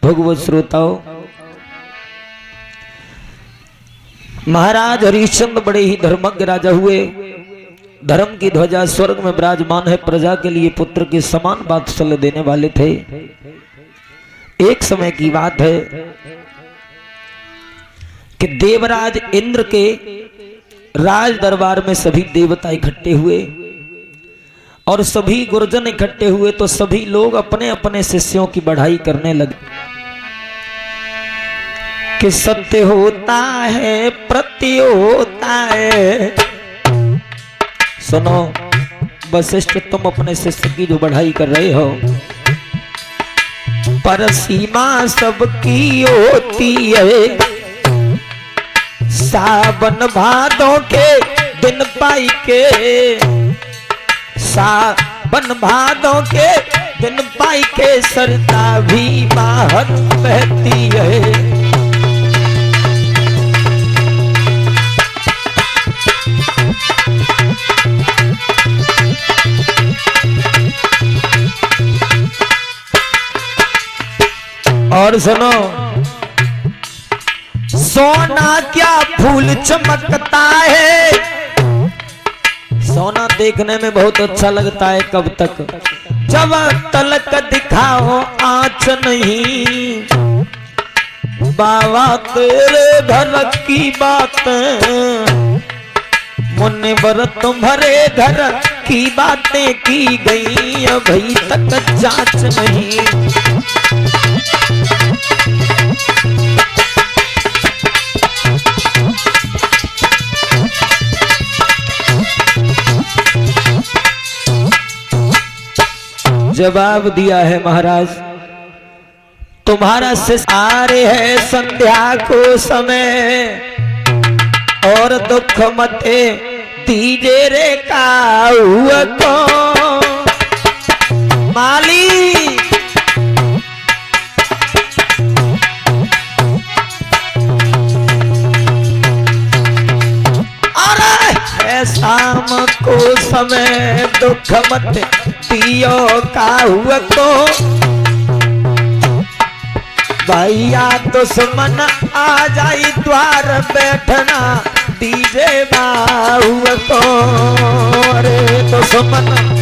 भगवत श्रोताओं, महाराज हरिश्चंद्र बड़े ही धर्मज्ञ राजा हुए। धर्म की ध्वजा स्वर्ग में विराजमान है। प्रजा के लिए पुत्र के समान वात्सल्य देने वाले थे। एक समय की बात है कि देवराज इंद्र के राज दरबार में सभी देवता इकट्ठे हुए और सभी गुरुजन इकट्ठे हुए तो सभी लोग अपने अपने शिष्यों की बढ़ाई करने लगे कि सत्य होता है प्रत्य होता है। सुनो वशिष्ठ, तुम अपने शिष्य की जो बढ़ाई कर रहे हो, पर सीमा सबकी होती है। सावन भादों के दिन पाई के, सावन भादों के दिन पाई के सरता भी बाहर बहती है। और सुनो, सोना क्या फूल चमकता है। सोना देखने में बहुत अच्छा लगता है कब तक, जब तलक दिखाओ आँच नहीं। बाबा तेरे घर की बात, मुनिवर तुम्हारे घर की बातें की गई, अभी तक जांच नहीं। जवाब दिया है महाराज, तुम्हारा शिष्य आ रहे है संध्या को समय, और दुख मते दीजे रे काऊ को। माली शाम को समय दुख मत दियो काहुआ को। भैया दुश्मन आ जाई द्वार बैठना दीजे बाहुआ को। अरे दुश्मन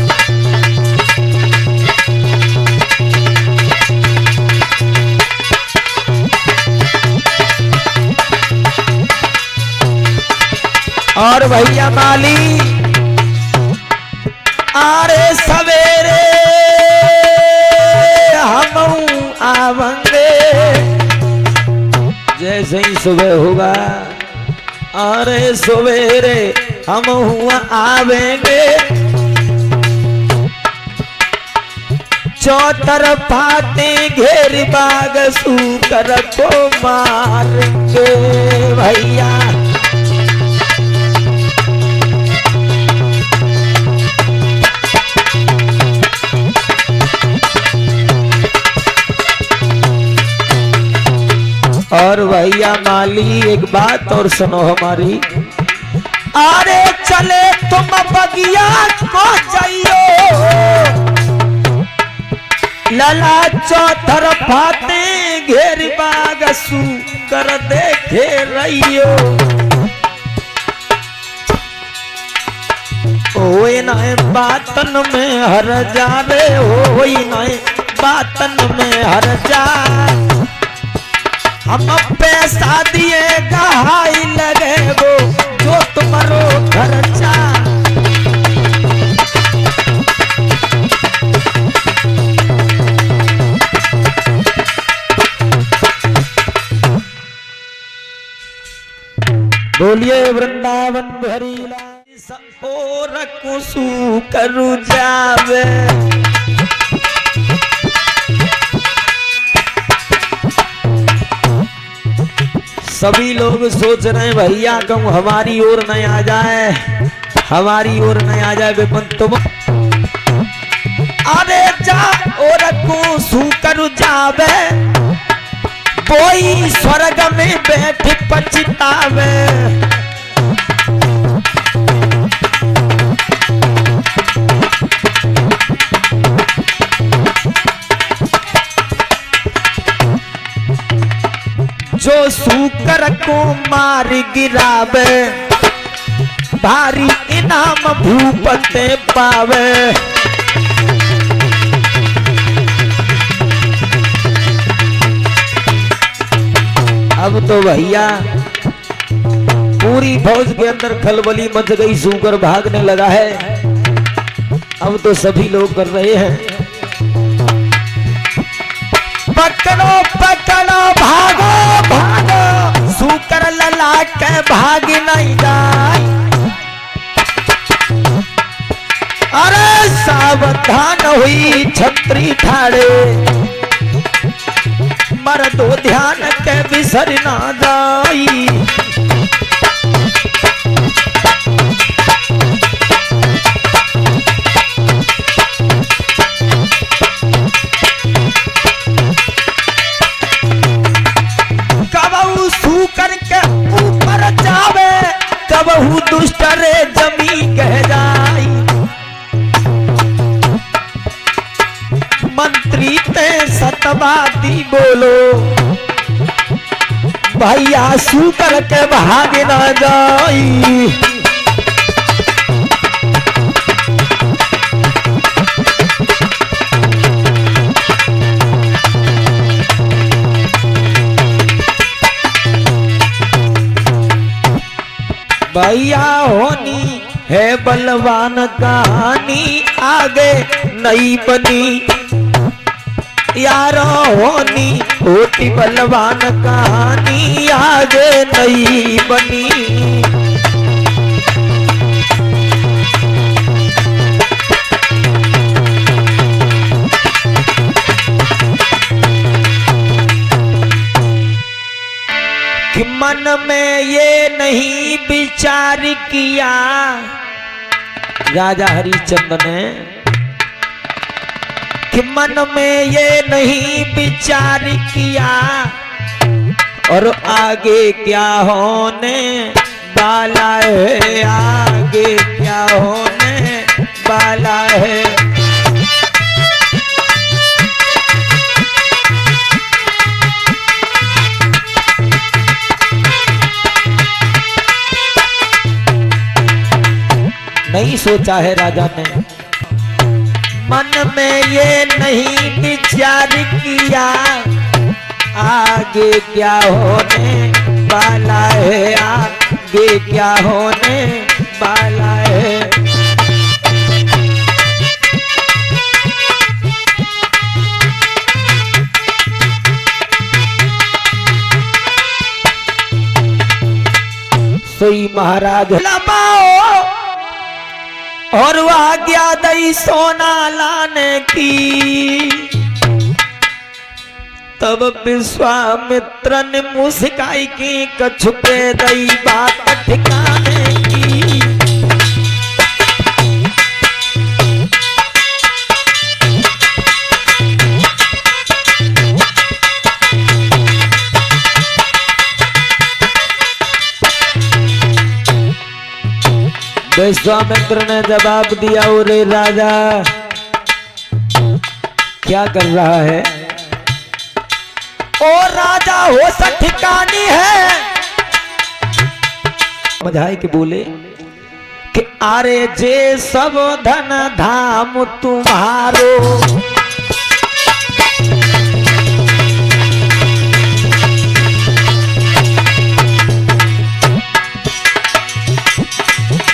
और भैया माली आरे सवेरे हम आवेंगे। जैसे ही सुबह होगा, अरे सवेरे हम हुआ आवेंगे। चौतरफाते घेर बाग सूकर को मारेंगे भैया। और भैया माली एक बात और सुनो हमारी, अरे चले तुम बगिया को जाइयो। लला चौतरफाते घेर बाग सू कर देखे रहियो। ओए न बातन में हर जावे, ओए न बातन में हर जा। हम पैसा दिए गहाई लगे वो जो तुम्हारो खर्चा। बोलिए वृंदावन बिहारी लाल। और कुसु करू जावे, सभी लोग सोच रहे हैं भैया कहूँ हमारी ओर नहीं आ जाए, हमारी ओर नहीं आ जाए विपिन तुम। अरे जा और को सूकर जावे, कोई स्वर्ग में बैठ पछतावे। जो सूकर को मार गिरावे भारी इनाम भूपते पावे। अब तो भैया पूरी फौज के अंदर खलबली मच गई, सूकर भागने लगा है। अब तो सभी लोग कर रहे हैं पकड़ो पकड़ो भागो भागो, सूकर लला के भाग नहीं जाए। अरे सावधान हुई छतरी ठाड़े, मर्दो ध्यान के बिसर ना जाई। कबहू सूकर के ऊपर जावे, कबहू दुष्ट रे जमी कह जाई। मंत्री ते सतवादी बोलो, भैया सूकर के भाग ना जाई। भैया होनी है बलवान कहानी आगे नहीं बनी, यारो होनी होती बलवान कहानी आगे नहीं बनी। कि मन में ये नहीं विचार किया, राजा हरिश्चंद्र ने, कि मन में ये नहीं विचार किया और आगे क्या होने वाला है, आगे क्या होने वाला है। नहीं सोचा है राजा ने, मन में ये नहीं विचार किया आगे क्या होने वाला है, आगे क्या होने वाला है। सोई महाराज लबाओ और वो आज्ञा दई सोना लाने की, तब विश्वामित्र ने मुस्काई की कछुपे दई बात ठिकाने की। विश्वामित्र ने जवाब दिया, ओरे राजा क्या कर रहा है? ओ राजा हो ठिकानी है। समझाए कि बोले कि अरे जे सब धन धाम तुम्हारो,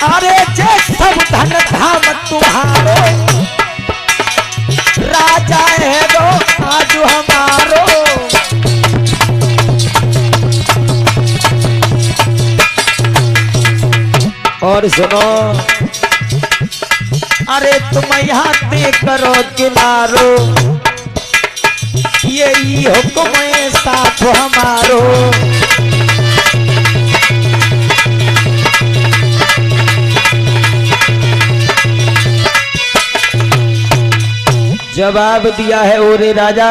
अरे जे सब धन धाम तुम्हारो, राजा है वो आज हमारो। और सुनो, अरे तुम यहाँ पे करो किनारो, यही हुक्म है साथ हमारो। जवाब दिया है, ओरे राजा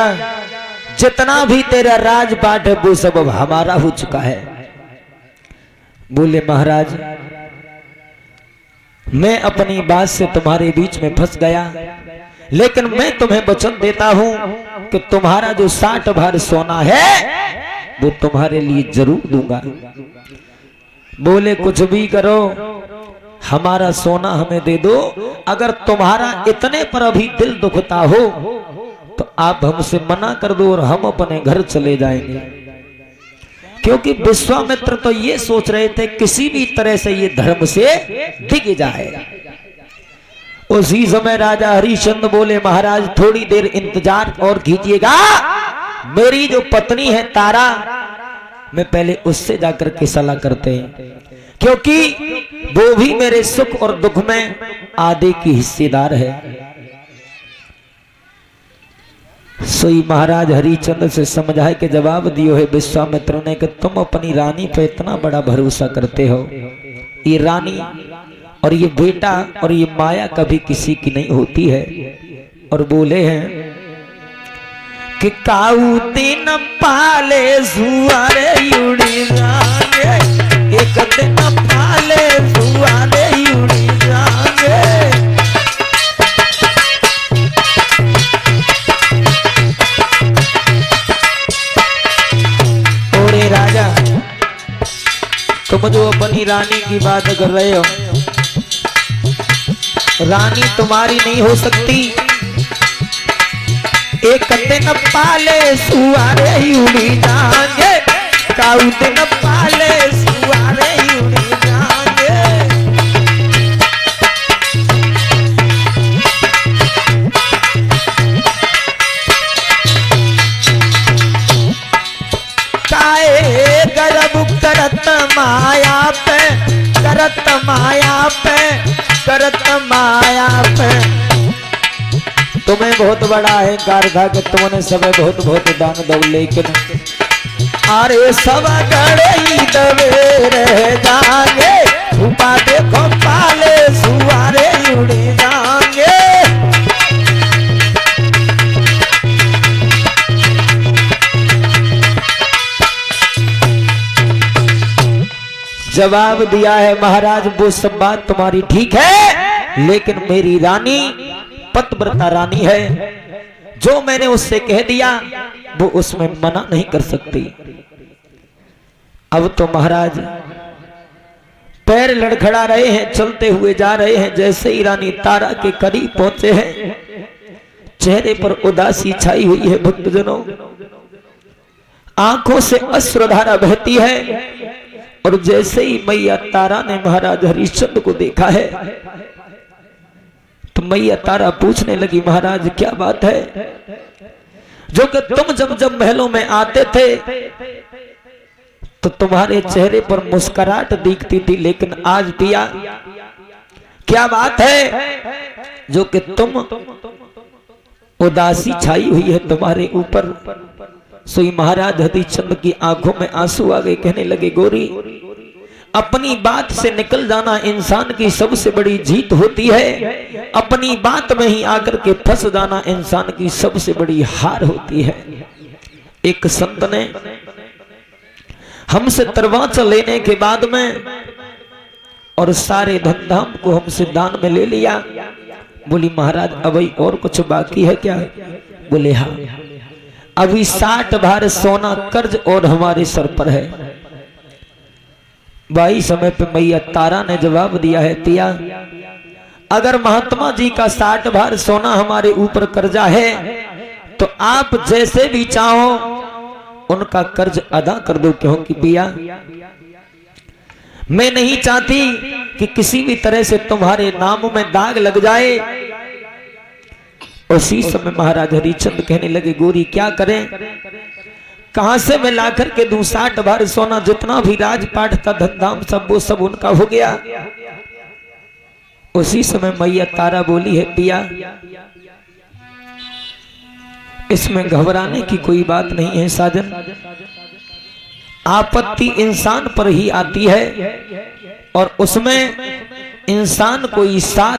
जितना भी तेरा राजपाट है वो सब अब हमारा हो चुका है। बोले महाराज मैं अपनी बात से तुम्हारे बीच में फंस गया, लेकिन मैं तुम्हें वचन देता हूं कि तुम्हारा जो 60 भर सोना है वो तुम्हारे लिए जरूर दूंगा। बोले कुछ भी करो, हमारा सोना हमें दे दो। अगर तुम्हारा इतने पर अभी दिल दुखता हो तो आप हमसे मना कर दो और हम अपने घर चले जाएंगे। क्योंकि विश्वामित्र तो ये सोच रहे थे किसी भी तरह से ये धर्म से दिग जाए। उसी समय राजा हरिश्चंद्र बोले महाराज थोड़ी देर इंतजार और कीजिएगा, मेरी जो पत्नी है तारा, मैं पहले उससे जाकर के सलाह करते हैं, क्योंकि वो भी मेरे सुख और दुख में आधे की हिस्सेदार है। सोई महाराज हरिश्चंद्र से समझाए के जवाब दियो है विश्वामित्र ने कि तुम अपनी रानी पे इतना बड़ा भरोसा करते हो, ये रानी और ये बेटा और ये माया कभी किसी की नहीं होती है। और बोले हैं कि काऊ दिन पाले सुआरे उड़ी जाएंगे, एक दिन पाले सुआरे उड़ी जाएंगे। ओरे राजा, तुम जो अपनी रानी की बात कर रहे हो, रानी तुम्हारी नहीं हो सकती। एक दिन पाले सुआरे उड़ी जाएंगे, काऊ दिन पाले सुआरे उड़ी जाएंगे। काए गर्भ करत माया पे, करत माया पे, करत माया पे। तुम्हें बहुत बड़ा अहंकार था कि तुमने सब बहुत बहुत दान दो, लेकिन अरे सब गड़े दबे रह जाएंगे, उपा देखो पाले सुआरे उड़े जाएंगे। जवाब दिया है महाराज वो सब बात तुम्हारी ठीक है, लेकिन मेरी रानी पतिव्रता रानी है, जो मैंने उससे कह दिया वो उसमें मना नहीं कर सकती। अब तो महाराज पैर लड़खड़ा रहे हैं, चलते हुए जा रहे हैं। जैसे ही रानी तारा के करीब पहुंचे हैं, चेहरे पर उदासी छाई हुई है। भक्तजनों, आंखों से अश्रुधारा बहती है। और जैसे ही मैया तारा ने महाराज हरिश्चंद्र को देखा है तो मैया तारा पूछने लगी महाराज क्या बात है, जो कि तुम जब जब महलों में आते थे तो तुम्हारे चेहरे पर मुस्कुराहट दिखती थी, लेकिन आज पिया क्या बात है जो कि तुम उदासी छाई हुई है तुम्हारे ऊपर। सोई महाराज हरिश्चंद्र की आंखों में आंसू आ गए। कहने लगे गोरी, अपनी बात से निकल जाना इंसान की सबसे बड़ी जीत होती है, अपनी बात में ही आकर के फंस जाना इंसान की सबसे बड़ी हार होती है। एक संत ने हमसे तरवाचा लेने के बाद में और सारे धन धाम को हमसे दान में ले लिया। बोली महाराज अभी और कुछ बाकी है क्या? बोले हाँ, अभी 60 भार सोना कर्ज और हमारे सर पर है। भाई समय पे मैया तारा ने जवाब दिया है पिया, अगर महात्मा जी का 60 भार सोना हमारे ऊपर कर्जा है तो आप जैसे भी चाहो उनका कर्ज अदा कर दो, क्योंकि पिया मैं नहीं चाहती कि किसी भी तरह से तुम्हारे नाम में दाग लग जाए। उसी समय महाराज हरिश्चंद्र कहने लगे गोरी क्या करें, कहां से मैं ला करके दूं 60 भार सोना, जितना भी राजपाट था धनधाम सब वो सब उनका हो गया। उसी समय मैया तारा बोली है पिया इसमें घबराने की कोई बात नहीं है साजन, आपत्ति इंसान पर ही आती है और उसमें इंसान कोई साथ